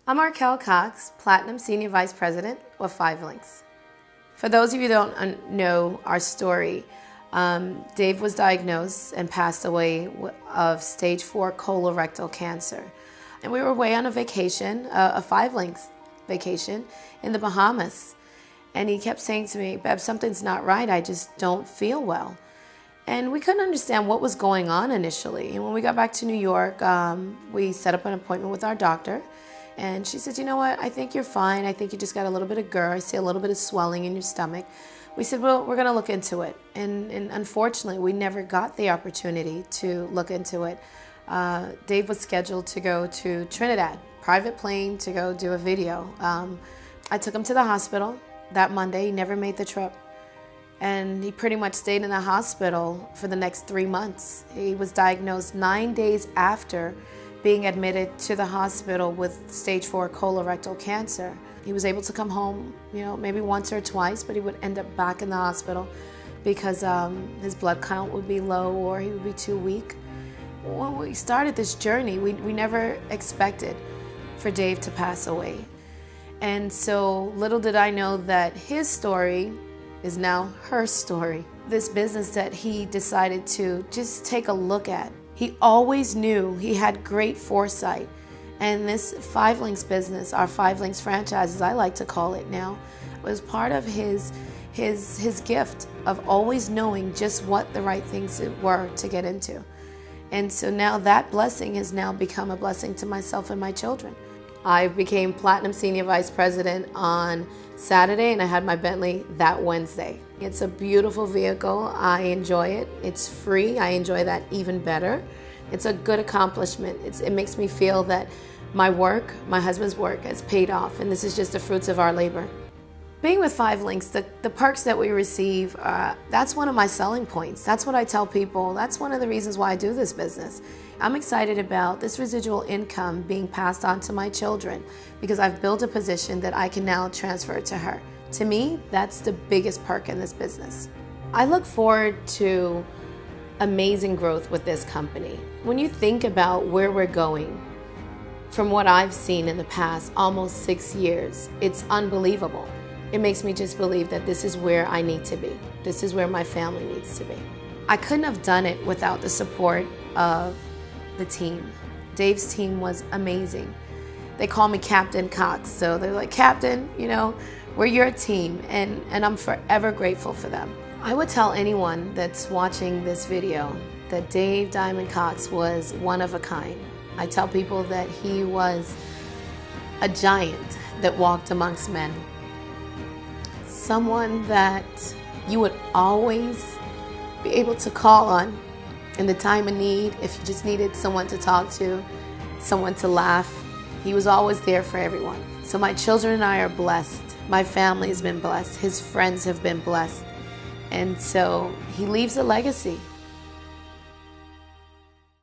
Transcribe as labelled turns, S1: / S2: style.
S1: I'm Arkel Cox, Platinum Senior Vice President of 5 Links. For those of you who don't know our story, Dave was diagnosed and passed away of stage 4 colorectal cancer. And we were away on a vacation, a 5 Links vacation in the Bahamas. And he kept saying to me, "Beb, something's not right. I just don't feel well." And we couldn't understand what was going on initially. And when we got back to New York, we set up an appointment with our doctor. And she said, "You know what, I think you're fine. I think you just got a little bit of GERD. I see a little bit of swelling in your stomach." We said, "Well, we're gonna look into it." And unfortunately, we never got the opportunity to look into it. Dave was scheduled to go to Trinidad, private plane to go do a video. I took him to the hospital that Monday. He never made the trip. And he pretty much stayed in the hospital for the next 3 months. He was diagnosed 9 days after being admitted to the hospital with stage 4 colorectal cancer. He was able to come home, maybe once or twice, but he would end up back in the hospital because his blood count would be low or he would be too weak. When we started this journey, we never expected for Dave to pass away. And so little did I know that his story is now her story. This business that he decided to just take a look at. He always knew, he had great foresight. And this 5 Links business, our 5 Links franchise, as I like to call it now, was part of his gift of always knowing just what the right things were to get into. And so now that blessing has now become a blessing to myself and my children. I became Platinum Senior Vice President on Saturday, and I had my Bentley that Wednesday. It's a beautiful vehicle. I enjoy it. It's free. I enjoy that even better. It's a good accomplishment. It makes me feel that my work, my husband's work, has paid off, and this is just the fruits of our labor. Being with 5 Links, the perks that we receive, that's one of my selling points. That's what I tell people. That's one of the reasons why I do this business. I'm excited about this residual income being passed on to my children because I've built a position that I can now transfer to her. To me, that's the biggest perk in this business. I look forward to amazing growth with this company. When you think about where we're going, from what I've seen in the past almost 6 years, it's unbelievable. It makes me just believe that this is where I need to be. This is where my family needs to be. I couldn't have done it without the support of the team. Dave's team was amazing. They call me Captain Cox, so they're like, "Captain, we're your team," and I'm forever grateful for them. I would tell anyone that's watching this video that Dave Diamond Cox was one of a kind. I tell people that he was a giant that walked amongst men. Someone that you would always be able to call on in the time of need. If you just needed someone to talk to, someone to laugh, he was always there for everyone. So my children and I are blessed. My family has been blessed. His friends have been blessed. And so he leaves a legacy.